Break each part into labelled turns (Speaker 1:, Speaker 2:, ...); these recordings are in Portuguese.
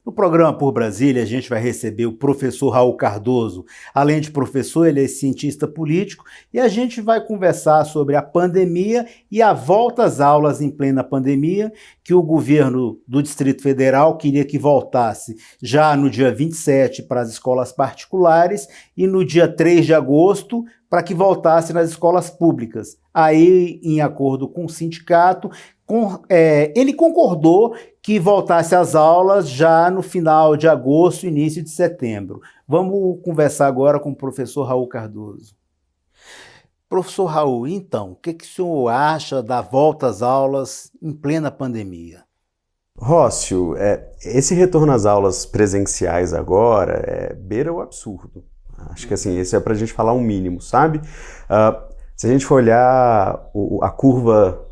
Speaker 1: No programa Por Brasília, a gente vai receber o professor Raul Cardoso. Além de professor, ele é cientista político e a gente vai conversar sobre a pandemia e a volta às aulas em plena pandemia, que o governo do Distrito Federal queria que voltasse já no dia 27 para as escolas particulares e no dia 3 de agosto para que voltasse nas escolas públicas. Aí, em acordo com o sindicato, ele concordou que voltasse às aulas já no final de agosto, início de setembro. Vamos conversar agora com o professor Raul Cardoso. Professor Raul, então, o que o senhor acha da volta às aulas em plena pandemia?
Speaker 2: Rócio, esse retorno às aulas presenciais agora beira o absurdo. Acho que assim, esse é pra gente falar um mínimo, sabe? Se a gente for olhar a curva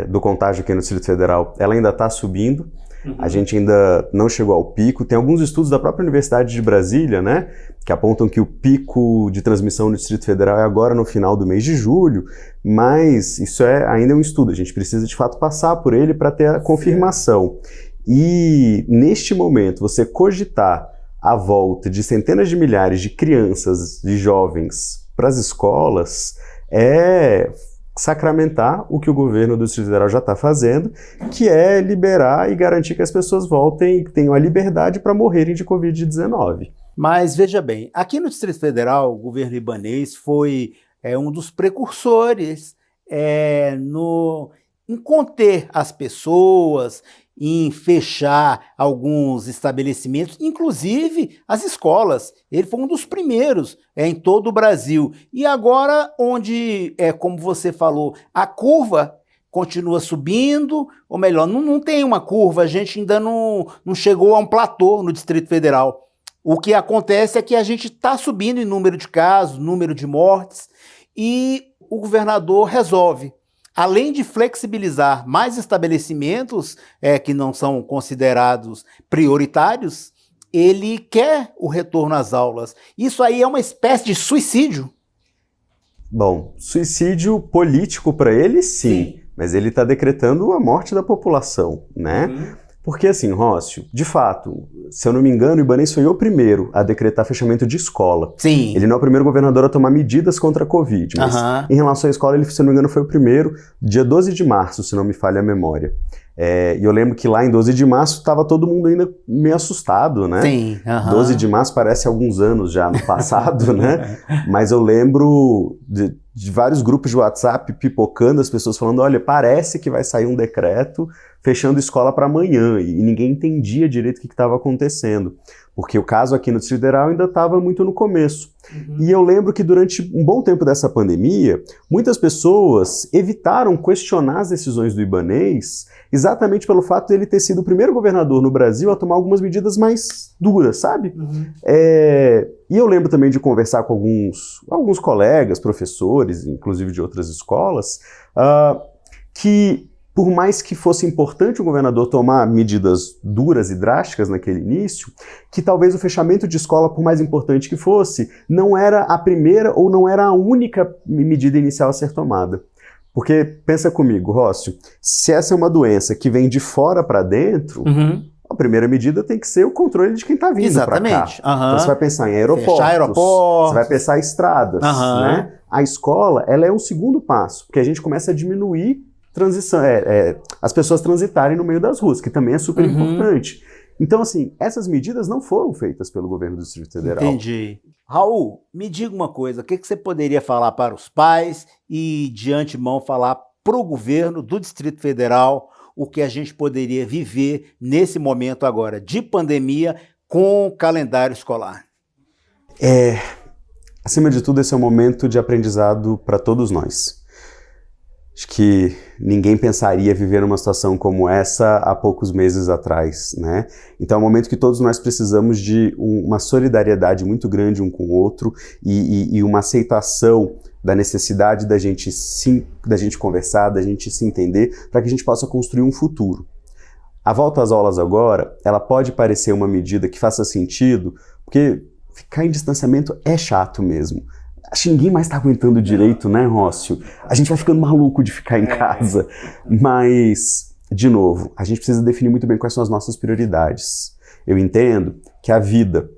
Speaker 2: do contágio aqui no Distrito Federal, ela ainda está subindo, a gente ainda não chegou ao pico. Tem alguns estudos da própria Universidade de Brasília, né, que apontam que o pico de transmissão no Distrito Federal é agora no final do mês de julho, mas isso ainda é um estudo, a gente precisa de fato passar por ele para ter a confirmação. E neste momento, você cogitar a volta de centenas de milhares de crianças, de jovens para as escolas, é sacramentar o que o governo do Distrito Federal já está fazendo, que é liberar e garantir que as pessoas voltem e tenham a liberdade para morrerem de Covid-19.
Speaker 1: Mas veja bem, aqui no Distrito Federal, o governo libanês foi um dos precursores em conter as pessoas, em fechar alguns estabelecimentos, inclusive as escolas. Ele foi um dos primeiros em todo o Brasil. E agora, onde, como você falou, a curva continua subindo, ou melhor, não tem uma curva, a gente ainda não chegou a um platô no Distrito Federal. O que acontece é que a gente está subindo em número de casos, número de mortes, e o governador resolve, além de flexibilizar mais estabelecimentos que não são considerados prioritários, ele quer o retorno às aulas. Isso aí é uma espécie de suicídio?
Speaker 2: Bom, suicídio político para ele, sim, mas ele está decretando a morte da população, né? Porque assim, Rócio, de fato, se eu não me engano, o Ibanez foi o primeiro a decretar fechamento de escola.
Speaker 1: Sim.
Speaker 2: Ele não é o primeiro governador a tomar medidas contra a Covid, mas em relação à escola, ele, se eu não me engano, foi o primeiro, dia 12 de março, se não me falha a memória. E eu lembro que lá em 12 de março estava todo mundo ainda meio assustado, né?
Speaker 1: Sim.
Speaker 2: 12 de março parece alguns anos já no passado, né? Mas eu lembro de vários grupos de WhatsApp pipocando, as pessoas falando, olha, parece que vai sair um decreto fechando escola para amanhã, e ninguém entendia direito o que estava acontecendo, porque o caso aqui no Distrito Federal ainda estava muito no começo. E eu lembro que durante um bom tempo dessa pandemia, muitas pessoas evitaram questionar as decisões do Ibanez, exatamente pelo fato de ele ter sido o primeiro governador no Brasil a tomar algumas medidas mais duras, sabe? E eu lembro também de conversar com alguns colegas, professores, inclusive de outras escolas, que por mais que fosse importante o governador tomar medidas duras e drásticas naquele início, que talvez o fechamento de escola, por mais importante que fosse, não era a primeira ou não era a única medida inicial a ser tomada. Porque, pensa comigo, Rócio, se essa é uma doença que vem de fora para dentro, a primeira medida tem que ser o controle de quem está vindo para cá. Então você vai pensar em aeroportos,
Speaker 1: fechar aeroportos,
Speaker 2: você vai pensar em estradas, né? A escola, ela é um segundo passo, porque a gente começa a diminuir as pessoas transitarem no meio das ruas, que também é super importante. Então, assim, essas medidas não foram feitas pelo governo do Distrito Federal.
Speaker 1: Entendi. Raul, me diga uma coisa, o que você poderia falar para os pais e, de antemão, falar para o governo do Distrito Federal o que a gente poderia viver nesse momento agora de pandemia com o calendário escolar?
Speaker 2: Acima de tudo, esse é um momento de aprendizado para todos nós. Acho que ninguém pensaria viver numa situação como essa há poucos meses atrás, né? Então é um momento que todos nós precisamos de uma solidariedade muito grande um com o outro e uma aceitação da necessidade da gente conversar, da gente se entender, para que a gente possa construir um futuro. A volta às aulas agora, ela pode parecer uma medida que faça sentido, porque ficar em distanciamento é chato mesmo. Acho que ninguém mais está aguentando direito, né, Rócio? A gente vai ficando maluco de ficar em casa. Mas, de novo, a gente precisa definir muito bem quais são as nossas prioridades. Eu entendo que a vida,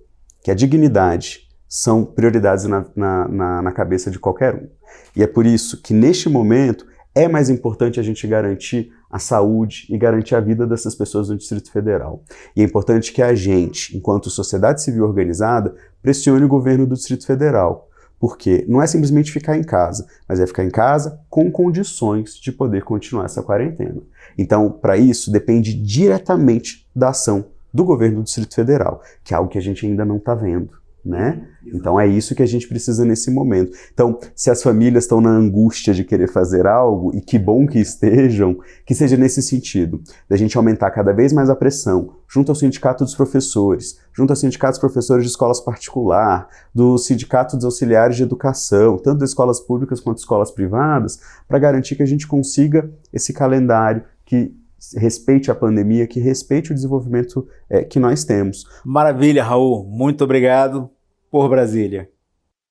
Speaker 2: que a dignidade são prioridades na cabeça de qualquer um. E é por isso que, neste momento, é mais importante a gente garantir a saúde e garantir a vida dessas pessoas no Distrito Federal. E é importante que a gente, enquanto sociedade civil organizada, pressione o governo do Distrito Federal. Porque não é simplesmente ficar em casa, mas é ficar em casa com condições de poder continuar essa quarentena. Então, para isso, depende diretamente da ação do governo do Distrito Federal, que é algo que a gente ainda não está vendo, né? Então é isso que a gente precisa nesse momento. Então, se as famílias estão na angústia de querer fazer algo, e que bom que estejam, que seja nesse sentido, da gente aumentar cada vez mais a pressão, junto ao sindicato dos professores, junto ao sindicato dos professores de escolas particular, do sindicato dos auxiliares de educação, tanto das escolas públicas quanto escolas privadas, para garantir que a gente consiga esse calendário que respeite a pandemia, que respeite o desenvolvimento que nós temos.
Speaker 1: Maravilha, Raul. Muito obrigado por Brasília.